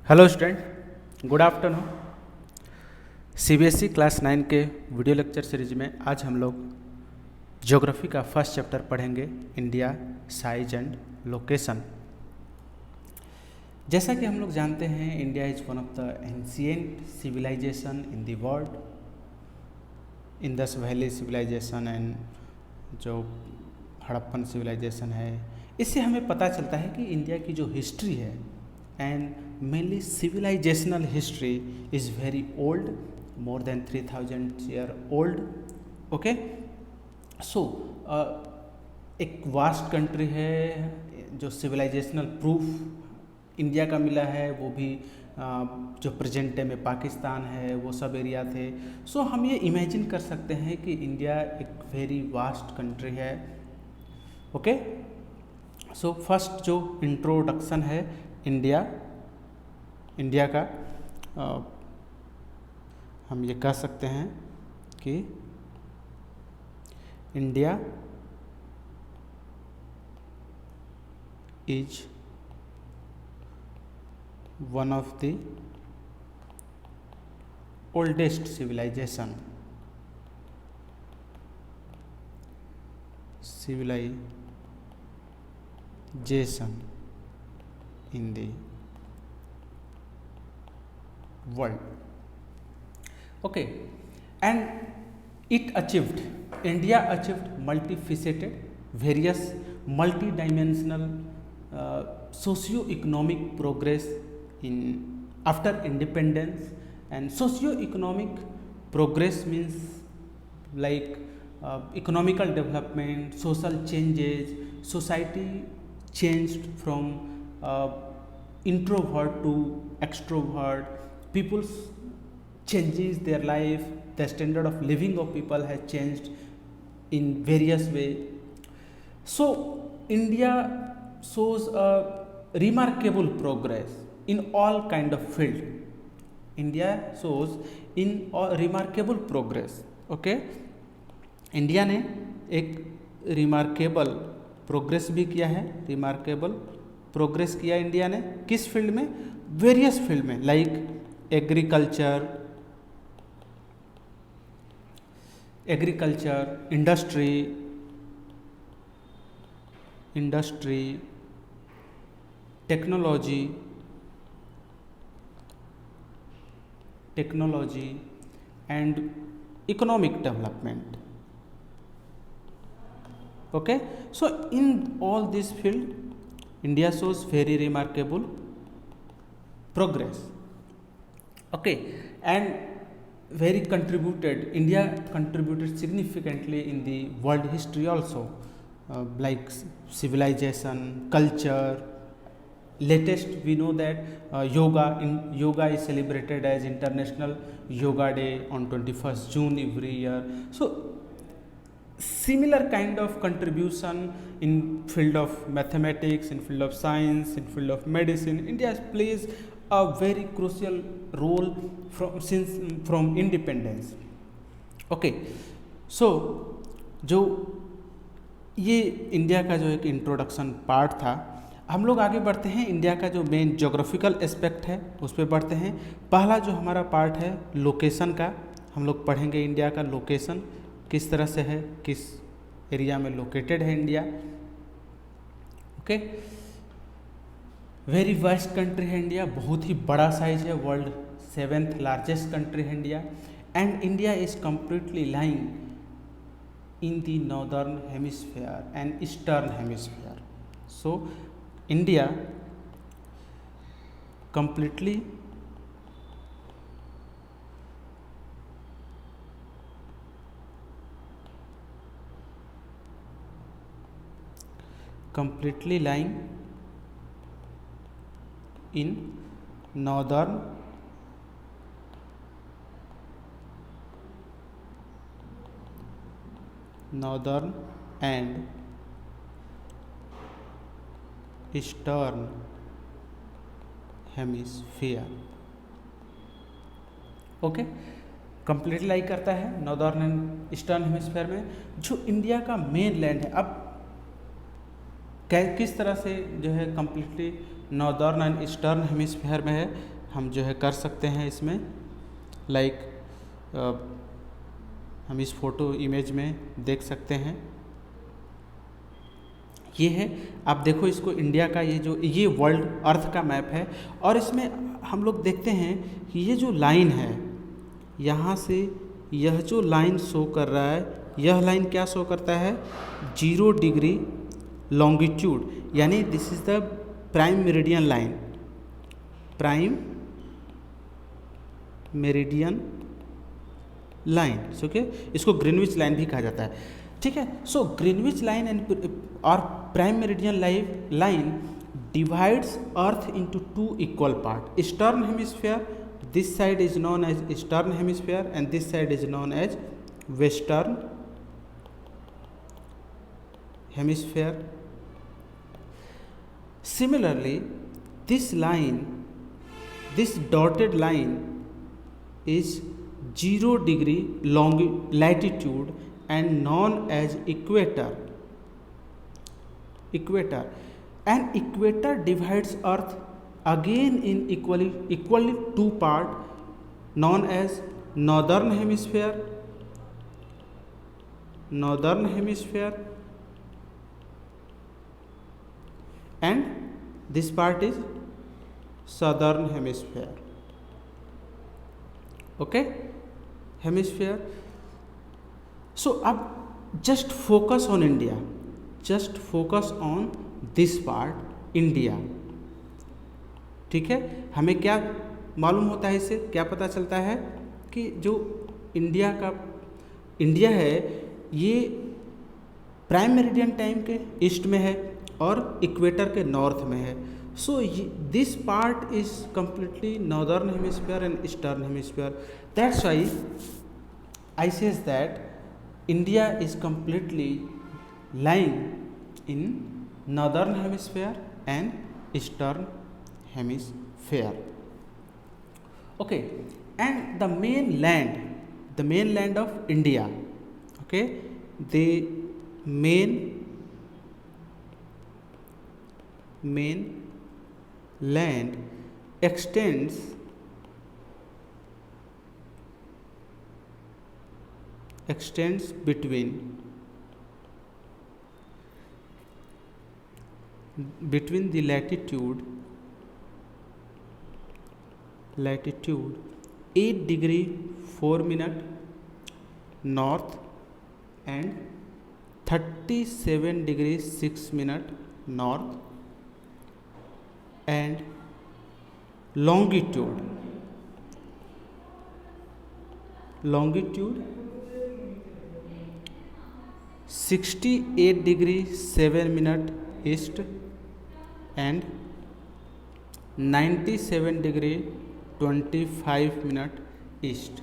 Hello student, good afternoon. CBSE class 9 के video lecture series में आज हम लोग ज्योग्राफी का फर्स्ट चैप्टर पढ़ेंगे, इंडिया साइज एंड लोकेशन। जैसा कि हम लोग जानते हैं, India is one of the ancient civilisation in the world. Indus valley civilisation and जो हड़प्पन सिविलाइजेशन है, इससे हमें पता चलता है कि इंडिया की जो हिस्ट्री है and mainly civilizational history is very old, more than 3000 year old. Okay, so एक वास्ट कंट्री है। जो सिविलाइजेशनल प्रूफ इंडिया का मिला है वो भी जो प्रेजेंट डे में पाकिस्तान है वो सब एरिया थे। सो हम ये इमेजिन कर सकते हैं कि इंडिया एक वेरी वास्ट कंट्री है। ओके, सो फर्स्ट जो इंट्रोडक्शन है इंडिया का, हम ये कह सकते हैं कि India is one of the oldest civilisation in the world. Okay, and India achieved multifaceted, various multi-dimensional socio-economic progress after independence. And socio-economic progress means like economical development, social changes. Society changed from introvert to extrovert. People changes their life. The standard of living of people has changed in various way. So India shows a remarkable progress in all kind of field. India shows in remarkable progress. Okay, India ने एक remarkable progress भी किया है। Remarkable progress किया India ने किस field में? Various field में, like agriculture, industry, technology and economic development. Okay, so in all this field India shows very remarkable progress. Okay, and India contributed significantly in the world history also, like civilization, culture. Latest we know that yoga is celebrated as International Yoga Day on 21st June every year. So similar kind of contribution in field of mathematics, in field of science, in field of medicine, India plays a very crucial role from independence. Okay, so जो ये India का जो एक introduction part था, हम लोग आगे बढ़ते हैं। इंडिया का जो मेन ज्योग्राफिकल एस्पेक्ट है उस पर बढ़ते हैं। पहला जो हमारा पार्ट है लोकेशन का, हम लोग पढ़ेंगे इंडिया का लोकेशन किस तरह से है, किस एरिया में लोकेटेड है India. Okay, very vast country है इंडिया, बहुत ही बड़ा साइज है, वर्ल्ड 7th लार्जेस्ट कंट्री है India. And India is completely lying in the northern hemisphere and eastern hemisphere. So India completely lying in northern and eastern hemisphere. Okay, completely lie करता है northern and eastern hemisphere में. जो India का main land है, अब किस तरह से जो है completely northern and eastern hemisphere में है, हम जो है कर सकते हैं इसमें, लाइक हम इस फोटो इमेज में देख सकते हैं। ये है, आप देखो इसको, इंडिया का ये वर्ल्ड अर्थ का मैप है, और इसमें हम लोग देखते हैं कि ये जो लाइन है, यहाँ से यह जो लाइन शो कर रहा है, यह लाइन क्या शो करता है, 0 डिग्री लॉन्गिट्यूड, यानी this is the prime meridian line, prime meridian line, okay, इसको ग्रीनविच लाइन भी कहा जाता है, ठीक है। सो ग्रीनविच लाइन एंड और prime meridian line divides earth into 2 equal part, eastern hemisphere, this side is known as eastern hemisphere and this side is known as western hemisphere. Similarly, this dotted line is 0 degree latitude and known as equator. And equator divides Earth again in equally 2 parts known as northern hemisphere and this part is southern hemisphere, okay, hemisphere. So अब just focus on India, just focus on this part, India, ठीक है। हमें क्या मालूम होता है, इससे क्या पता चलता है कि जो इंडिया है ये प्राइम मेरिडियन टाइम के ईस्ट में है और इक्वेटर के नॉर्थ में है। So this part is completely northern hemisphere and eastern hemisphere, that's why I says that India is completely lying in northern hemisphere and eastern hemisphere, okay. And the main land of India, okay, the main land extends between the latitude 8 degree 4 minute north and 37 degree 6 minute north and longitude 68 degree 7 minute east and 97 degree 25 minute east.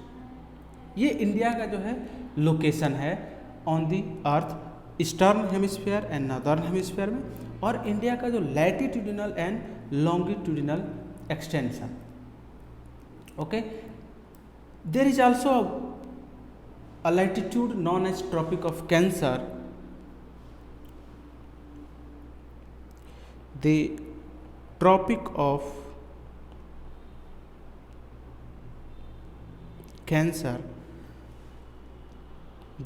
ये India का जो है location है on the earth, eastern hemisphere and northern hemisphere में, और India का जो latitudinal and longitudinal extension, okay. There is also a latitude known as tropic of cancer, the tropic of cancer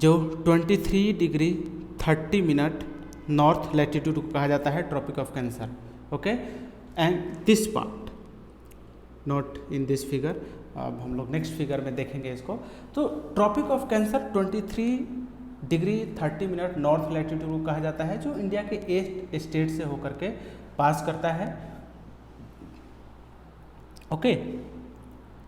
जो 23 डिग्री 30 मिनट नॉर्थ लैटिट्यूड को कहा जाता है Tropic of Cancer, okay. And this part not in this figure, अब हम लोग next figure में देखेंगे इसको। तो Tropic of Cancer 23 degree 30 minute north latitude को कहा जाता है, जो इंडिया के 8 स्टेट से होकर के पास करता है, ओके।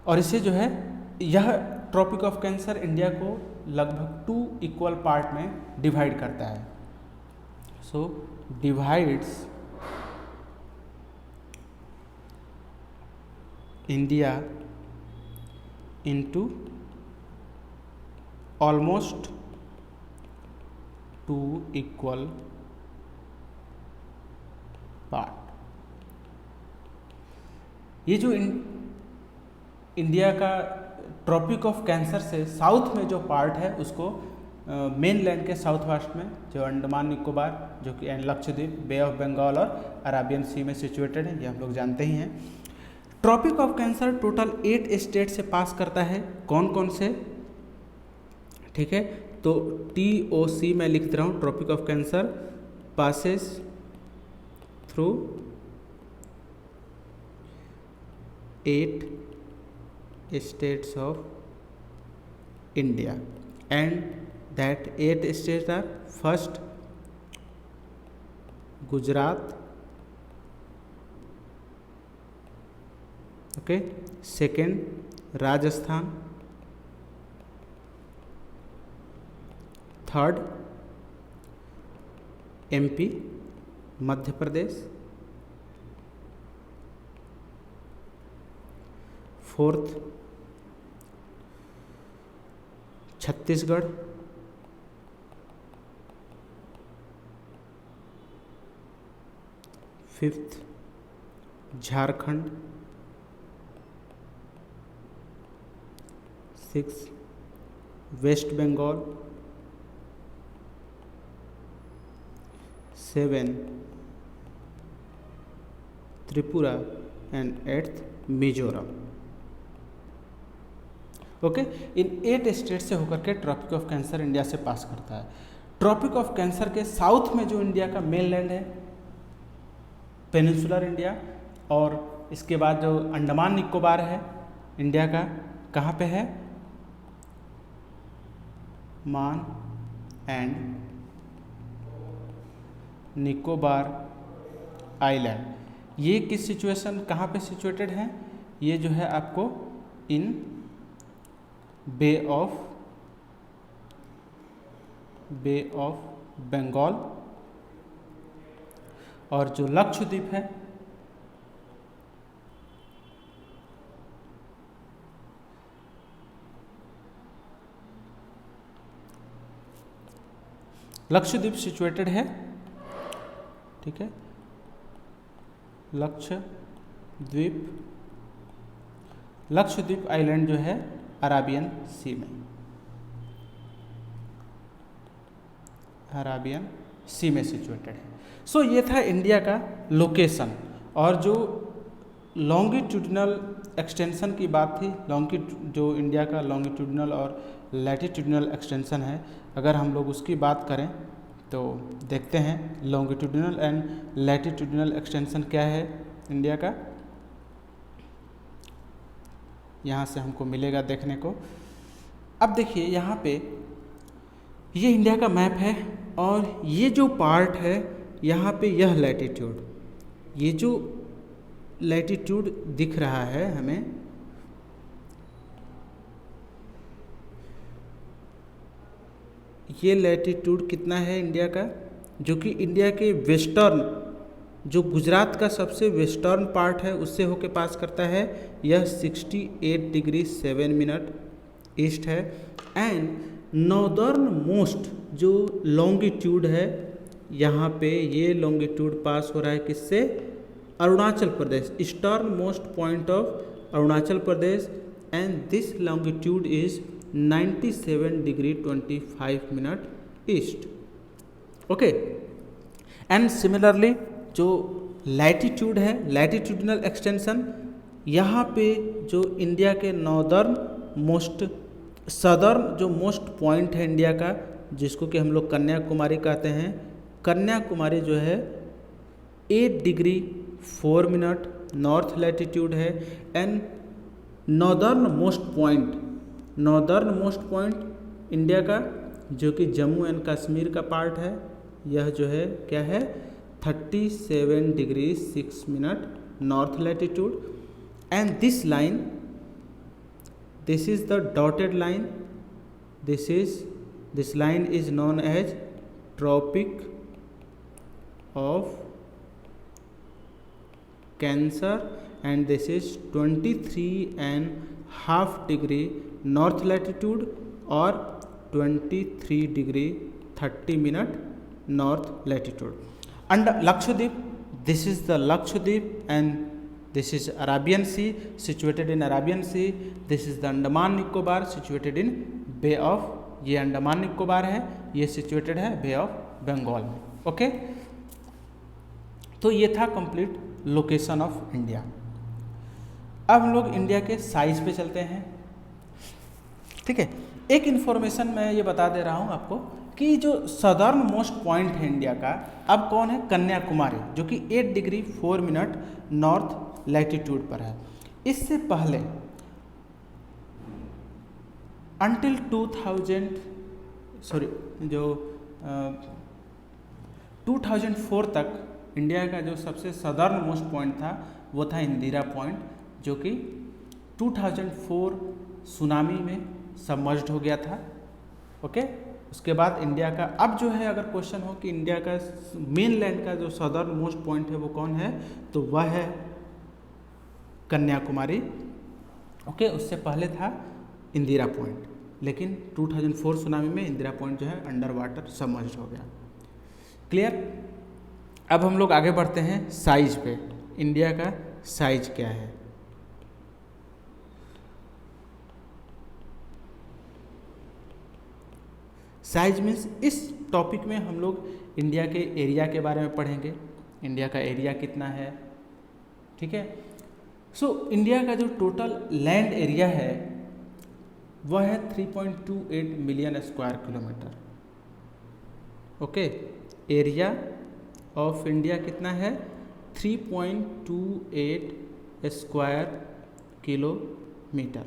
और इसे जो है यह ट्रॉपिक ऑफ कैंसर इंडिया को लगभग 2 इक्वल पार्ट में डिवाइड करता है। So divides India into almost 2 equal part। ये जो इंडिया का ट्रॉपिक ऑफ कैंसर से साउथ में जो पार्ट है उसको मेन लैंड के साउथ वेस्ट में जो अंडमान निकोबार, जो कि लक्षद्वीप, बे ऑफ बंगाल और अराबियन सी में सिचुएटेड है, ये हम लोग जानते ही हैं। Tropic of Cancer total 8 state से पास करता है। कौन कौन से? ठीक है, तो TOC मैं लिख रहा हूँ, Tropic of Cancer passes through 8 states of India, and that 8 states are: first Gujarat, okay, second Rajasthan, third MP Madhya Pradesh, fourth Chhattisgarh, fifth Jharkhand, six West Bengal, seven Tripura and eighth Mizoram. Okay, इन 8 स्टेट से होकर के ट्रॉपिक ऑफ कैंसर इंडिया से pass करता है। Tropic of cancer के south में जो इंडिया का मेन लैंड है पेनिनसुलर इंडिया, और इसके बाद जो अंडमान निकोबार है इंडिया का, कहाँ पे है? मान एंड निकोबार आइलैंड। ये किस सिचुएशन, कहाँ पे सिचुएटेड है? ये जो है आपको इन बे ऑफ बंगाल, और जो लक्षद्वीप है लक्षद्वीप सिचुएटेड है, ठीक है, लक्षद्वीप आइलैंड जो है अराबियन सी में, अराबियन सी में सिचुएटेड है। सो ये था इंडिया का लोकेशन। और जो लॉन्गिट्यूडिनल एक्सटेंशन की बात थी, जो इंडिया का लॉन्गिट्यूडिनल और लैटिट्यूडिनल एक्सटेंशन है, अगर हम लोग उसकी बात करें तो देखते हैं लॉन्गिट्यूडिनल एंड लैटिट्यूडिनल एक्सटेंशन क्या है इंडिया का। यहाँ से हमको मिलेगा देखने को। अब देखिए यहाँ पे ये इंडिया का मैप है, और ये जो पार्ट है यहाँ पे, यह लैटिट्यूड, ये जो लैटिट्यूड दिख रहा है हमें, ये लैटिट्यूड कितना है इंडिया का, जो कि इंडिया के वेस्टर्न, जो गुजरात का सबसे वेस्टर्न पार्ट है उससे होके पास करता है। यह 68 डिग्री 7 मिनट ईस्ट है। एंड नॉर्दर्न मोस्ट जो लॉन्गिट्यूड है यहाँ पे, ये लॉन्गिट्यूड पास हो रहा है किससे? Arunachal Pradesh, eastern most point of Arunachal Pradesh, and this longitude is 97 degree 25 minute east. Okay, and similarly जो लैटिट्यूड है, लैटिट्यूडिनल एक्सटेंशन, यहाँ पे जो इंडिया के नॉर्दर्न मोस्ट, सदर्न जो मोस्ट पॉइंट है इंडिया का, जिसको कि हम लोग कन्याकुमारी कहते हैं, कन्याकुमारी जो है 8 डिग्री 4 मिनट नॉर्थ लैटिट्यूड है। And northern most point India का, जो कि जम्मू एंड कश्मीर का पार्ट है, यह जो है क्या है? 37 degree 6 minute north latitude. And this line, this is the dotted line, this line is known as Tropic of Cancer, and this is 23.5 degree north latitude or 23 degree 30 minute north latitude. And Lakshadweep, this is the Lakshadweep, and this is Arabian Sea, situated in Arabian Sea. This is the Andaman Nicobar, situated in Bay of, ये अंडमान निकोबार है, ये situated है बे of Bengal में। Okay, तो ये था complete location of India. अब हम लोग इंडिया के साइज पे चलते हैं। ठीक है, एक इन्फॉर्मेशन मैं ये बता दे रहा हूँ आपको कि जो सदर्न मोस्ट पॉइंट है इंडिया का, अब कौन है, कन्याकुमारी, जो कि 8 डिग्री 4 मिनट नॉर्थ लैटिट्यूड पर है। इससे पहले अंटिल 2004 तक इंडिया का जो सबसे सदर्न मोस्ट पॉइंट था वो था इंदिरा पॉइंट, जो कि 2004 सुनामी में सबमर्ज्ड हो गया था। ओके, उसके बाद इंडिया का अब जो है, अगर क्वेश्चन हो कि इंडिया का मेन लैंड का जो सदर्न मोस्ट पॉइंट है वो कौन है, तो वह है कन्याकुमारी। ओके, उससे पहले था इंदिरा पॉइंट, लेकिन 2004 सुनामी में इंदिरा पॉइंट जो है अंडर वाटर सबमर्ज्ड हो गया। क्लियर। अब हम लोग आगे बढ़ते हैं साइज पे। इंडिया का साइज क्या है? साइज मीन्स इस टॉपिक में हम लोग इंडिया के एरिया के बारे में पढ़ेंगे। इंडिया का एरिया कितना है, ठीक है। सो इंडिया का जो टोटल लैंड एरिया है वह है 3.28 million square kilometre. Okay, area of India कितना है? 3.28 स्क्वायर किलोमीटर।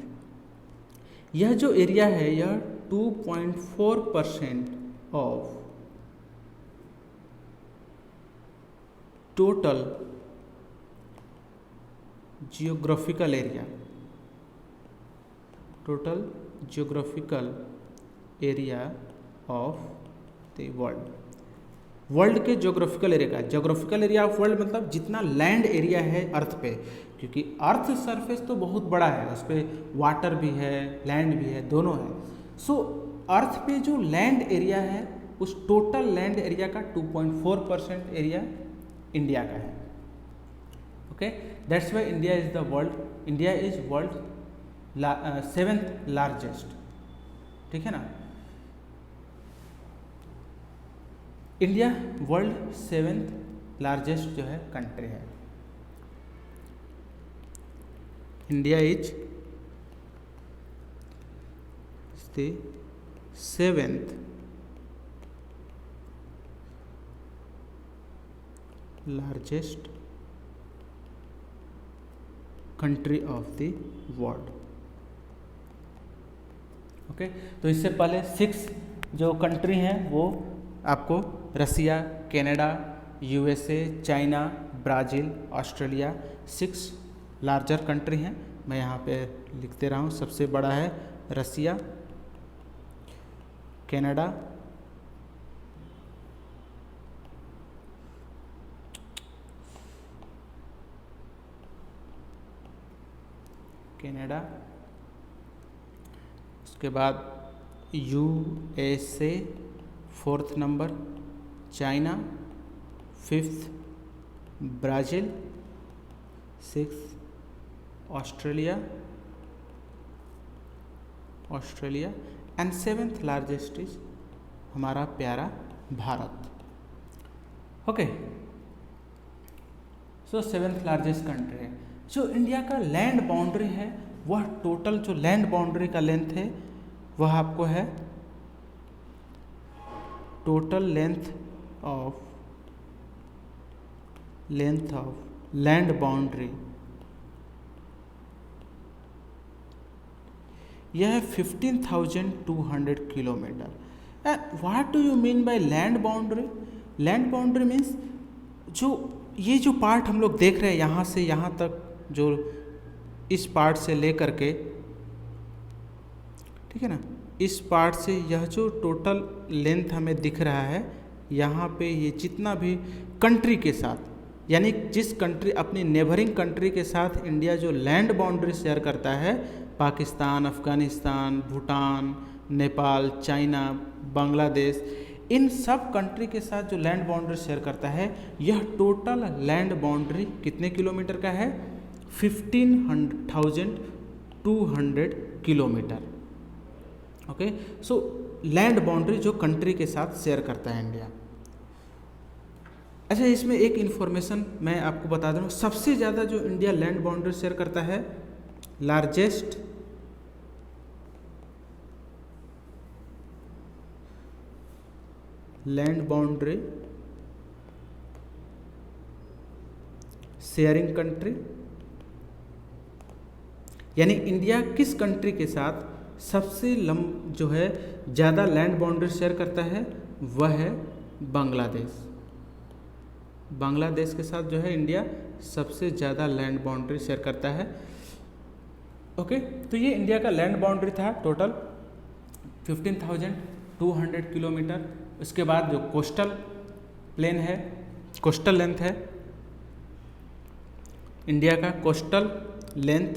यह जो एरिया है यह 2.4% of total geographical area, total geographical area of the world. World के जियोग्राफिकल एरिया का, जियोग्राफिकल एरिया ऑफ वर्ल्ड मतलब जितना लैंड एरिया है अर्थ पे, क्योंकि अर्थ सरफेस तो बहुत बड़ा है, उस पर वाटर भी है, लैंड भी है, दोनों है। सो अर्थ पे जो लैंड एरिया है उस टोटल लैंड एरिया का 2.4% एरिया इंडिया का है। Okay, that's why India is the world, India is world 7th largest. ठीक है ना, इंडिया वर्ल्ड 7th लार्जेस्ट जो है कंट्री है। India is the 7th largest country of the world। Okay, तो इससे पहले 6 जो कंट्री हैं वो आपको Russia, Canada, USA, China, Brazil, Australia 6 larger country हैं। मैं यहाँ पे लिखते रहा हूँ। सबसे बड़ा है रसिया, कनाडा, उसके बाद USA 4th number, China 5th, Brazil 6th, Australia and 7th largest is हमारा प्यारा भारत। ओके, सो 7th लार्जेस्ट कंट्री है। जो इंडिया का लैंड बाउंड्री है वह टोटल जो लैंड बाउंड्री का लेंथ है वह आपको है total length of land boundary, यह है 15,200 kilometre. What do you mean by land boundary? Land boundary means जो ये जो पार्ट हम लोग देख रहे हैं यहाँ से यहाँ तक, जो इस पार्ट से लेकर के, ठीक है ना, इस पार्ट से यह जो टोटल लेंथ हमें दिख रहा है यहाँ पे, ये जितना भी कंट्री के साथ, यानी जिस कंट्री अपनी नेबरिंग कंट्री के साथ इंडिया जो लैंड बाउंड्री शेयर करता है, पाकिस्तान, अफ़गानिस्तान, भूटान, नेपाल, चाइना, बांग्लादेश, इन सब कंट्री के साथ जो लैंड बाउंड्री शेयर करता है, यह टोटल लैंड बाउंड्री कितने किलोमीटर का है? 15,200 kilometre. Okay, so land boundary जो कंट्री के साथ शेयर करता है इंडिया। अच्छा, इसमें एक इन्फॉर्मेशन मैं आपको बता दूँ, सबसे ज़्यादा जो इंडिया लैंड बाउंड्री शेयर करता है largest land boundary sharing country, यानी इंडिया किस कंट्री के साथ सबसे जो है ज़्यादा लैंड बाउंड्री शेयर करता है, वह है बांग्लादेश। बांग्लादेश के साथ जो है इंडिया सबसे ज़्यादा लैंड बाउंड्री शेयर करता है। ओके, तो ये इंडिया का लैंड बाउंड्री था टोटल 15,200 किलोमीटर। उसके बाद जो कोस्टल प्लेन है, कोस्टल लेंथ है इंडिया का, कोस्टल लेंथ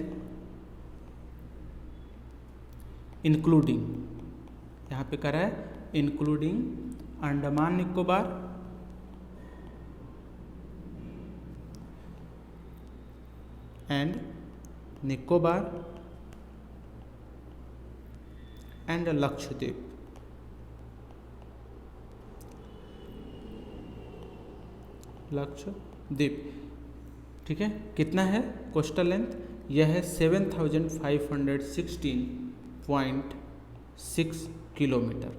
इंक्लूडिंग, यहाँ पे करा है including Andaman Nicobar and Nicobar and Lakshadweep. Lakshadweep, ठीक है। कितना है कोस्टल लेंथ, यह है 7,516.6 किलोमीटर।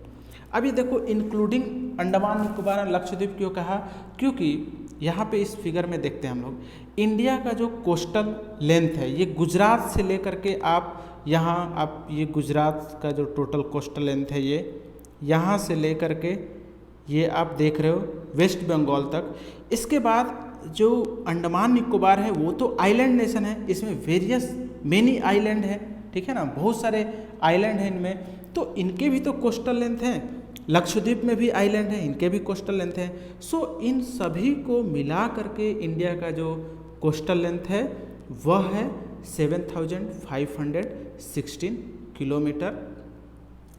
अब ये देखो इंक्लूडिंग अंडमान निकोबार और लक्षद्वीप क्यों कहा, क्योंकि यहाँ पे इस फिगर में देखते हैं हम लोग, इंडिया का जो कोस्टल लेंथ है ये गुजरात से लेकर के आप यहाँ, आप ये गुजरात का जो टोटल कोस्टल लेंथ है ये यहाँ से लेकर के ये आप देख रहे हो वेस्ट बंगाल तक। इसके बाद जो अंडमान निकोबार है वो तो आइलैंड नेशन है, इसमें वेरियस मेनी आइलैंड है, ठीक है ना, बहुत सारे आइलैंड हैं इनमें, तो इनके भी तो कोस्टल लेंथ हैं। लक्षद्वीप में भी आइलैंड है, इनके भी कोस्टल लेंथ है। सो इन सभी को मिला करके इंडिया का जो कोस्टल लेंथ है वह है 7,516 किलोमीटर।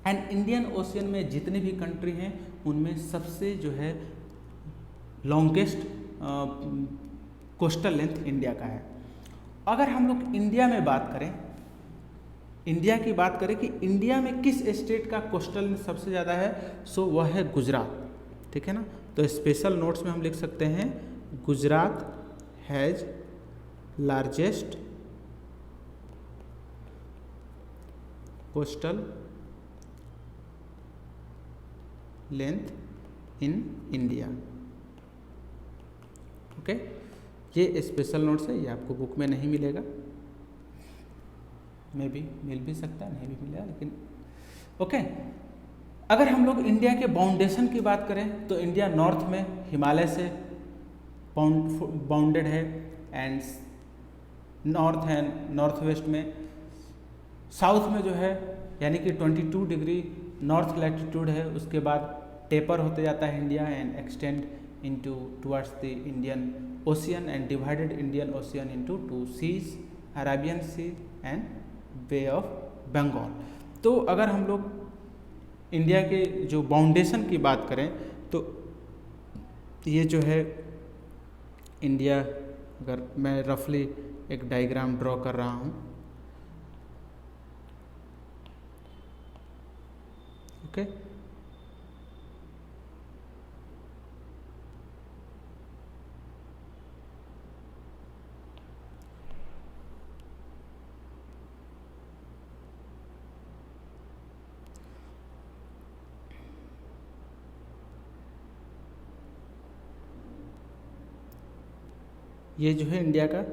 एंड इंडियन ओशियन में जितनी भी कंट्री हैं उनमें सबसे जो है लॉन्गेस्ट कोस्टल लेंथ इंडिया का है। अगर हम लोग इंडिया में बात करें, इंडिया की बात करें कि इंडिया में किस स्टेट का कोस्टल लेंथ सबसे ज़्यादा है, सो वह है गुजरात, ठीक है ना। तो स्पेशल नोट्स में हम लिख सकते हैं Gujarat has largest coastal length in India. Okay, ये स्पेशल नोट्स है, ये आपको बुक में नहीं मिलेगा, में भी मिल भी सकता है, नहीं भी मिलेगा, लेकिन ओके। अगर हम लोग इंडिया के बाउंडेशन की बात करें तो इंडिया नॉर्थ में हिमालय से बाउंडेड है एंड नॉर्थ है, नॉर्थ वेस्ट में, साउथ में जो है यानी कि 22 डिग्री नॉर्थ लैटिट्यूड है, उसके बाद टेपर होते जाता है India and extend into towards the Indian Ocean and divided Indian Ocean into 2 seas, Arabian Sea and Bay of Bengal. तो अगर हम लोग इंडिया के जो बाउंडेशन की बात करें तो ये जो है इंडिया, अगर मैं रफली एक डायग्राम ड्रॉ कर रहा हूँ, ओके, ये जो है इंडिया का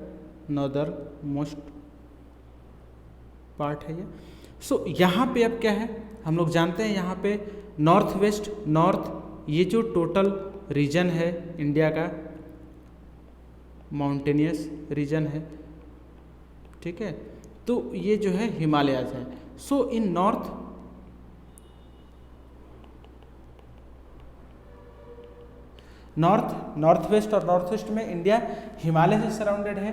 नॉर्दर्न मोस्ट पार्ट है ये। सो यहाँ पे अब क्या है, हम लोग जानते हैं यहाँ पे नॉर्थ वेस्ट, नॉर्थ, ये जो टोटल रीजन है इंडिया का माउंटेनियस रीजन है, ठीक है, तो ये जो है हिमालयाज है। सो इन नॉर्थ वेस्ट और नॉर्थ वेस्ट में इंडिया हिमालय से सराउंडेड है।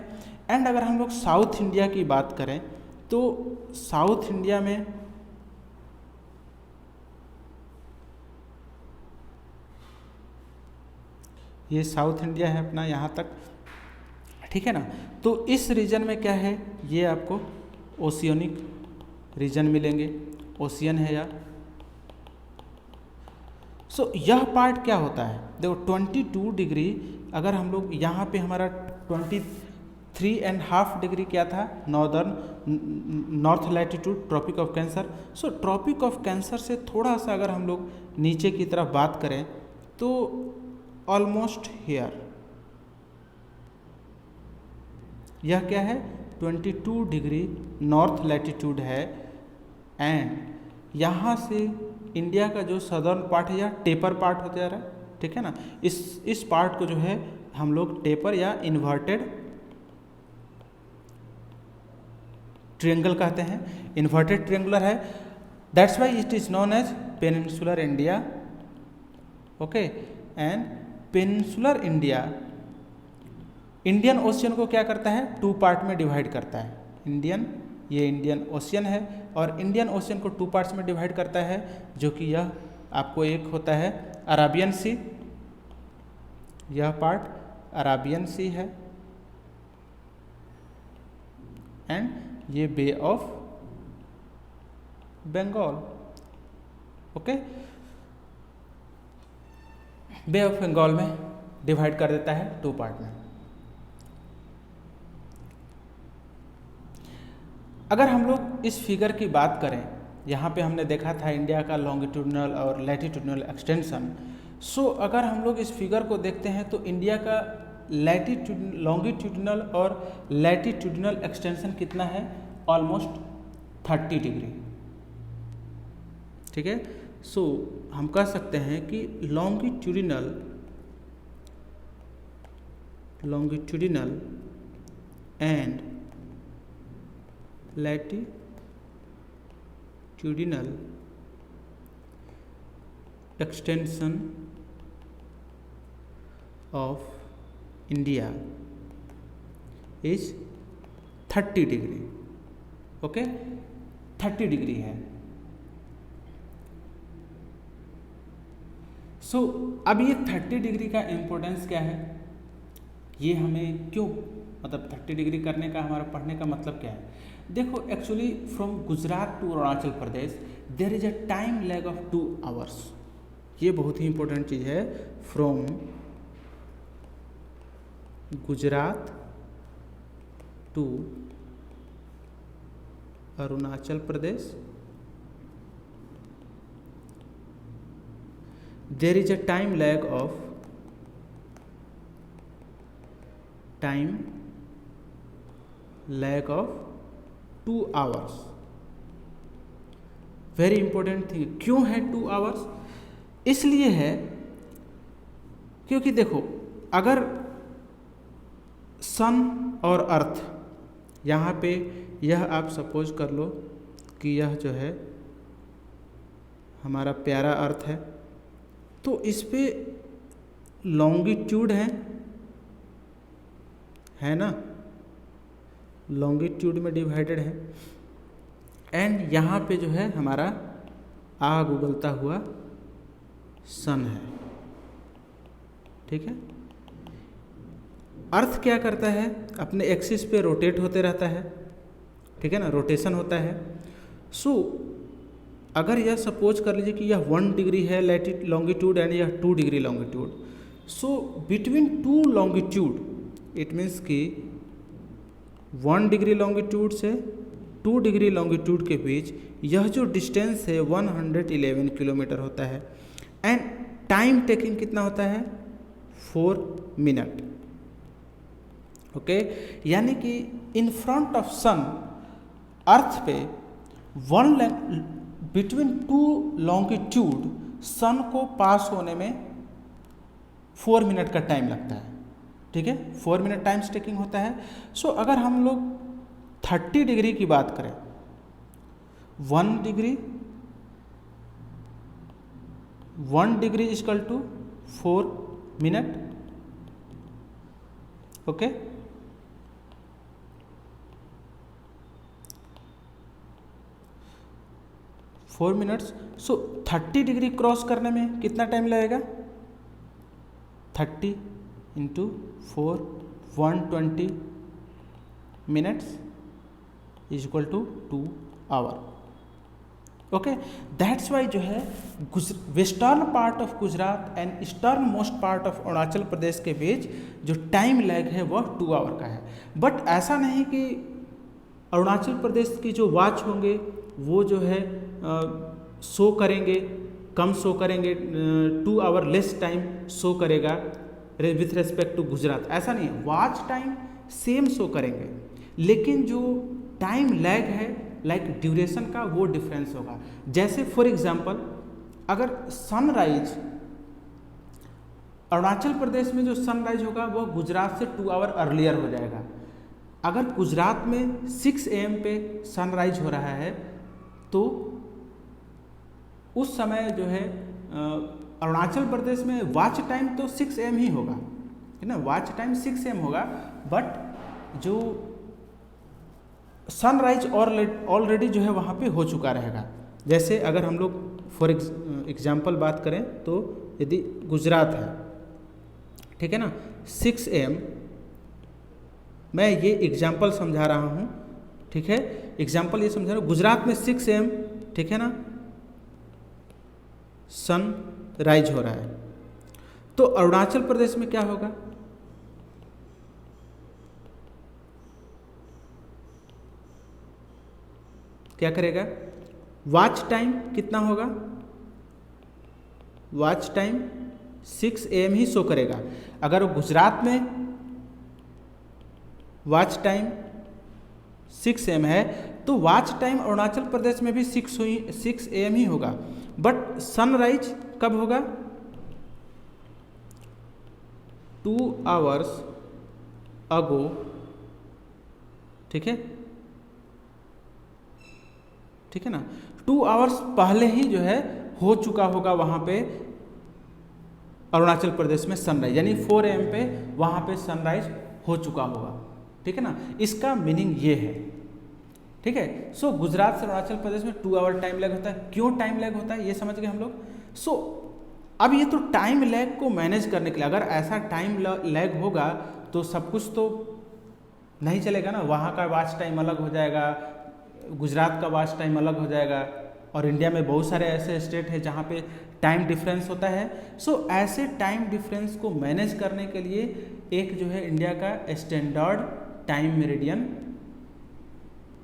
एंड अगर हम लोग साउथ इंडिया की बात करें तो साउथ इंडिया में ये साउथ इंडिया है अपना यहाँ तक, ठीक है ना। तो इस रीजन में क्या है, ये आपको ओशियनिक रीजन मिलेंगे, ओशियन है यार। सो यह पार्ट क्या होता है, देखो 22 डिग्री, अगर हम लोग यहाँ पे हमारा 3.5 डिग्री क्या था, north latitude Tropic of Cancer. So Tropic of cancer से थोड़ा सा अगर हम लोग नीचे की तरफ बात करें तो ऑलमोस्ट हियर यह क्या है 22 डिग्री नॉर्थ लैटिट्यूड है। एंड यहाँ से इंडिया का जो सदर्न पार्ट है यह टेपर पार्ट होता जा रहा है, ठीक है ना। इस पार्ट को जो है हम लोग टेपर या इन्वर्टेड ट्रायंगल कहते हैं, इन्वर्टेड ट्रायंगुलर है। That's why it is known as peninsular India. Okay, and peninsular India Indian Ocean को क्या करता है, 2 पार्ट में डिवाइड करता है। ये इंडियन ओशियन है और इंडियन ओशियन को 2 पार्ट्स में डिवाइड करता है, जो कि यह आपको एक होता है अराबियन सी, यह पार्ट अराबियन सी है, एंड ये bay of Bengal. Okay, bay of Bengal में डिवाइड कर देता है 2 पार्ट में। अगर हम लोग इस फिगर की बात करें, यहाँ पे हमने देखा था इंडिया का लॉन्गिट्यूडनल और लैटिट्यूडनल एक्सटेंशन। सो अगर हम लोग इस फिगर को देखते हैं तो इंडिया का लॉन्गिट्यूडनल और लैटिट्यूडनल एक्सटेंशन कितना है, ऑलमोस्ट 30 डिग्री, ठीक है। सो हम कह सकते हैं कि longitudinal and latitudinal extension of India is 30 degree. Okay, 30 degree है। सो अब ये 30 डिग्री का इम्पोर्टेंस क्या है, ये हमें क्यों, मतलब 30 डिग्री करने का हमारा पढ़ने का मतलब क्या है। देखो, actually from Gujarat to Arunachal Pradesh there is a time lag of 2 hours. ये बहुत ही इंपॉर्टेंट चीज़ है। From Gujarat to Arunachal Pradesh there is a time lag of 2 hours। Very important thing. क्यों है 2 आवर्स? इसलिए है क्योंकि देखो, अगर सन और अर्थ यहाँ पे, यह आप सपोज कर लो कि यह जो है हमारा प्यारा अर्थ है, तो इस पे लॉन्गिट्यूड है ना, लॉन्गिट्यूड में डिवाइडेड है। एंड यहाँ पे जो है हमारा आग उगलता हुआ सन है, ठीक है। अर्थ क्या करता है, अपने एक्सिस पे रोटेट होते रहता है, ठीक है ना, रोटेशन होता है। सो अगर यह सपोज कर लीजिए कि यह 1 डिग्री है लॉन्गिट्यूड एंड यह 2 degree longitude. So between 2 longitude it means कि 1 डिग्री लॉन्गिट्यूड से 2 डिग्री लॉन्गिट्यूड के बीच यह जो डिस्टेंस है 111 किलोमीटर होता है। एंड टाइम टेकिंग कितना होता है, 4 मिनट। ओके, यानी कि इन फ्रंट ऑफ सन, अर्थ पे बिटवीन 2 लॉन्गिट्यूड सन को पास होने में 4 मिनट का टाइम लगता है, ठीक है। 4 मिनट टाइम टेकिंग होता है। सो अगर हम लोग 30 डिग्री की बात करें, 1 degree equal to 4 minute. Okay, four minutes. So 30 degree cross करने में कितना टाइम लगेगा, 30 into 4 120 minutes is equal to 2 hour. Okay, that's why जो है western part of Gujarat and eastern most part of Arunachal Pradesh के बीच जो टाइम लैग है वह 2 आवर का है। बट ऐसा नहीं कि अरुणाचल प्रदेश की जो वॉच होंगे वो जो है शो करेंगे, कम शो करेंगे, 2 आवर लेस टाइम शो करेगा विथ रिस्पेक्ट टू गुजरात, ऐसा नहीं है। वॉच टाइम सेम शो करेंगे, लेकिन जो टाइम लैग है लाइक ड्यूरेशन का वो डिफरेंस होगा। जैसे फॉर एग्जांपल अगर सनराइज अरुणाचल प्रदेश में जो सनराइज होगा वो गुजरात से 2 आवर अर्लियर हो जाएगा। अगर गुजरात में 6 AM पे सनराइज हो रहा है तो उस समय जो है अरुणाचल प्रदेश में वॉच टाइम तो 6 AM ही होगा, है ना, वॉच टाइम 6 AM होगा, बट जो सनराइज ऑलरेडी जो है वहाँ पे हो चुका रहेगा। जैसे अगर हम लोग फॉर एग्जांपल बात करें तो यदि गुजरात है, ठीक है ना, 6 AM, मैं ये एग्जांपल समझा रहा हूँ, ठीक है, एग्जांपल ये समझा रहा हूँ, गुजरात में 6 AM, ठीक है ना, सन राइज हो रहा है, तो अरुणाचल प्रदेश में क्या होगा, क्या करेगा, वॉच टाइम कितना होगा, watch time 6 AM he show करेगा। अगर गुजरात में वॉच टाइम 6 AM है तो वॉच टाइम अरुणाचल प्रदेश में भी 6 AM ही होगा, बट सनराइज कब होगा, 2 आवर्स अगो, ठीक है, ठीक है ना, 2 आवर्स पहले ही जो है हो चुका होगा वहाँ पे अरुणाचल प्रदेश में सनराइज, यानी 4 AM पे वहाँ पे सनराइज हो चुका होगा, ठीक है ना, इसका मीनिंग ये है, ठीक है। सो गुजरात से अरुणाचल प्रदेश में 2 आवर टाइम लैग होता है। क्यों टाइम लैग होता है ये समझ गए हम लोग। सो अब ये तो टाइम लैग को मैनेज करने के लिए, अगर ऐसा टाइम लैग होगा तो सब कुछ तो नहीं चलेगा ना, वहाँ का वॉच टाइम अलग हो जाएगा, गुजरात का वॉच टाइम अलग हो जाएगा, और इंडिया में बहुत सारे ऐसे स्टेट हैं जहाँ पे टाइम डिफरेंस होता है। सो ऐसे टाइम डिफरेंस को मैनेज करने के लिए एक जो है इंडिया का स्टैंडर्ड टाइम मेरिडियन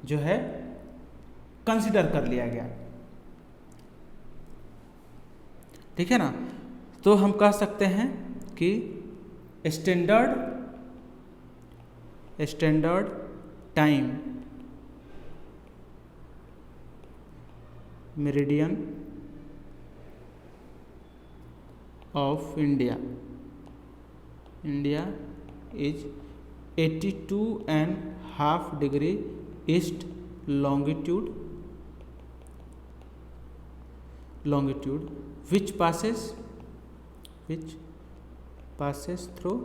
जो है कंसिडर कर लिया गया, ठीक है ना। तो हम कह सकते हैं कि standard time meridian of India is 82.5 degree east longitude which passes through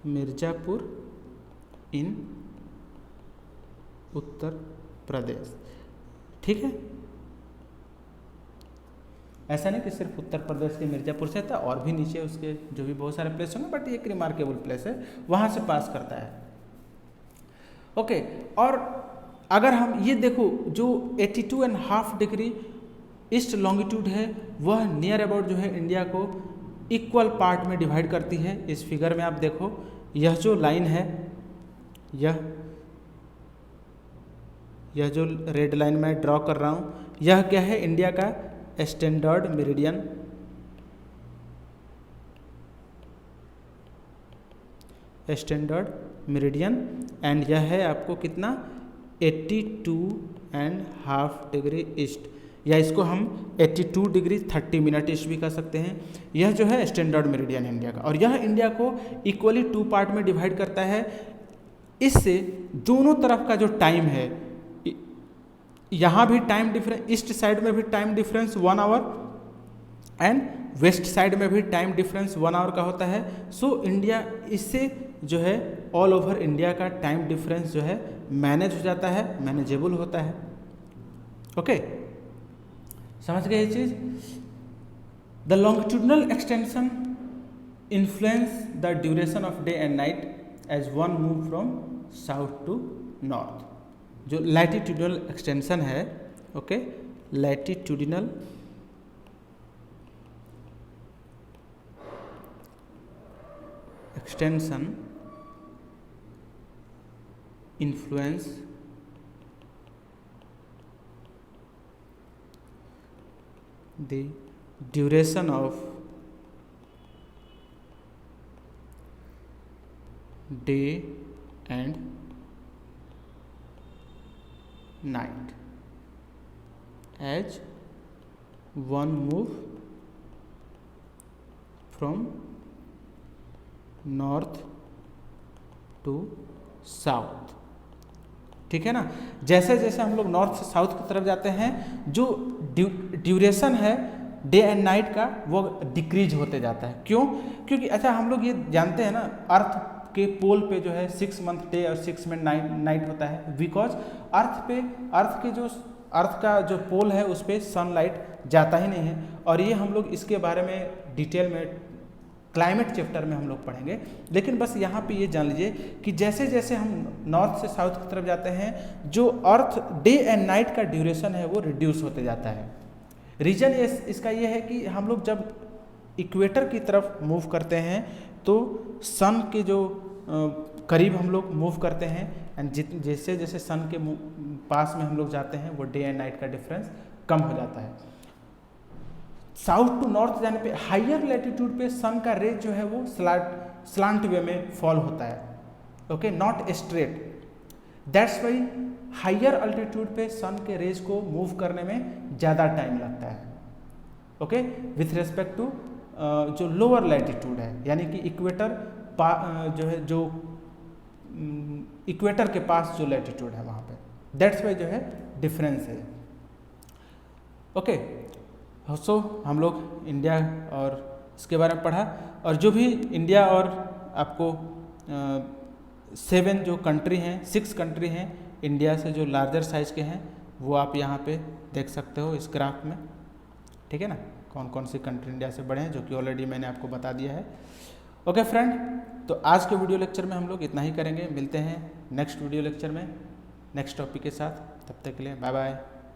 Mirzapur in Uttar Pradesh, ठीक है। ऐसा नहीं कि सिर्फ उत्तर प्रदेश के मिर्जापुर से था, और भी नीचे उसके जो भी बहुत सारे प्लेस होंगे, बट ये एक रिमार्केबल प्लेस है, वहाँ से पास करता है, ओके। और अगर हम ये देखो जो 82.5 डिग्री ईस्ट लॉन्गिट्यूड है वह नियर अबाउट जो है इंडिया को इक्वल पार्ट में डिवाइड करती है। इस फिगर में आप देखो, यह जो लाइन है, यह जो रेड लाइन मैं ड्रॉ कर रहा हूँ, यह क्या है, इंडिया का स्टैंडर्ड मेरिडियन, एंड यह है आपको कितना 82.5 डिग्री ईस्ट, या इसको हम 82 डिग्री 30 मिनट ईस्ट भी कह सकते हैं। यह जो है स्टैंडर्ड मेरिडियन इंडिया का, और यह इंडिया को इक्वली 2 पार्ट में डिवाइड करता है। इससे दोनों तरफ का जो टाइम है, यहाँ भी टाइम डिफरेंस, ईस्ट साइड में भी time difference 1 our and west side में भी टाइम डिफरेंस 1 आवर का होता है। सो इंडिया, इससे जो है ऑल ओवर इंडिया का टाइम डिफरेंस जो है मैनेज हो जाता है, मैनेजेबल होता है, ओके। समझ गए ये चीज़। The longitudinal extension influence the duration of day and night as one move from south to north. जो लैटिट्यूडनल एक्सटेंशन है, okay, latitudinal extension influence the duration of day and night as one move from north to south। ठीक है ना, जैसे जैसे हम लोग north से साउथ की तरफ जाते हैं जो ड्यूरेशन है डे एंड नाइट का वो डिक्रीज होते जाता है। क्यों? क्योंकि अच्छा हम लोग ये जानते हैं ना, अर्थ के पोल पे जो है 6 मंथ डे और 6 मंथ नाइट होता है, बिकॉज अर्थ का जो पोल है उस पर सनलाइट जाता ही नहीं है। और ये हम लोग इसके बारे में डिटेल में क्लाइमेट चैप्टर में हम लोग पढ़ेंगे। लेकिन बस यहाँ पे ये जान लीजिए कि जैसे जैसे हम नॉर्थ से साउथ की तरफ जाते हैं जो अर्थ डे एंड नाइट का ड्यूरेशन है वो रिड्यूस होते जाता है। रीजन इसका ये है कि हम लोग जब इक्वेटर की तरफ मूव करते हैं तो सन के जो करीब हम लोग मूव करते हैं, एंड जैसे जैसे सन के पास में हम लोग जाते हैं वो डे एंड नाइट का डिफरेंस कम हो जाता है। साउथ टू नॉर्थ जाने पे हायर लैटिट्यूड पे सन का रेज जो है वो स्लांट वे में फॉल होता है, okay, not straight. That's why higher altitude पे सन के रेज को मूव करने में ज़्यादा टाइम लगता है, ओके, विथ रिस्पेक्ट टू जो लोअर लैटिट्यूड है, यानी कि इक्वेटर जो है जो इक्वेटर के पास जो लैटिट्यूड है वहाँ पे, दैट्स वाई जो है डिफरेंस है, ओके। सो हम लोग इंडिया और इसके बारे में पढ़ा, और जो भी इंडिया और आपको 7 जो कंट्री हैं, 6 कंट्री हैं इंडिया से जो लार्जर साइज़ के हैं वो आप यहाँ पे देख सकते हो इस ग्राफ में, ठीक है ना, कौन कौन सी कंट्री इंडिया से बड़े हैं, जो कि ऑलरेडी मैंने आपको बता दिया है। ओके फ्रेंड, तो आज के वीडियो लेक्चर में हम लोग इतना ही करेंगे। मिलते हैं नेक्स्ट वीडियो लेक्चर में नेक्स्ट टॉपिक के साथ, तब तक के लिए बाय बाय।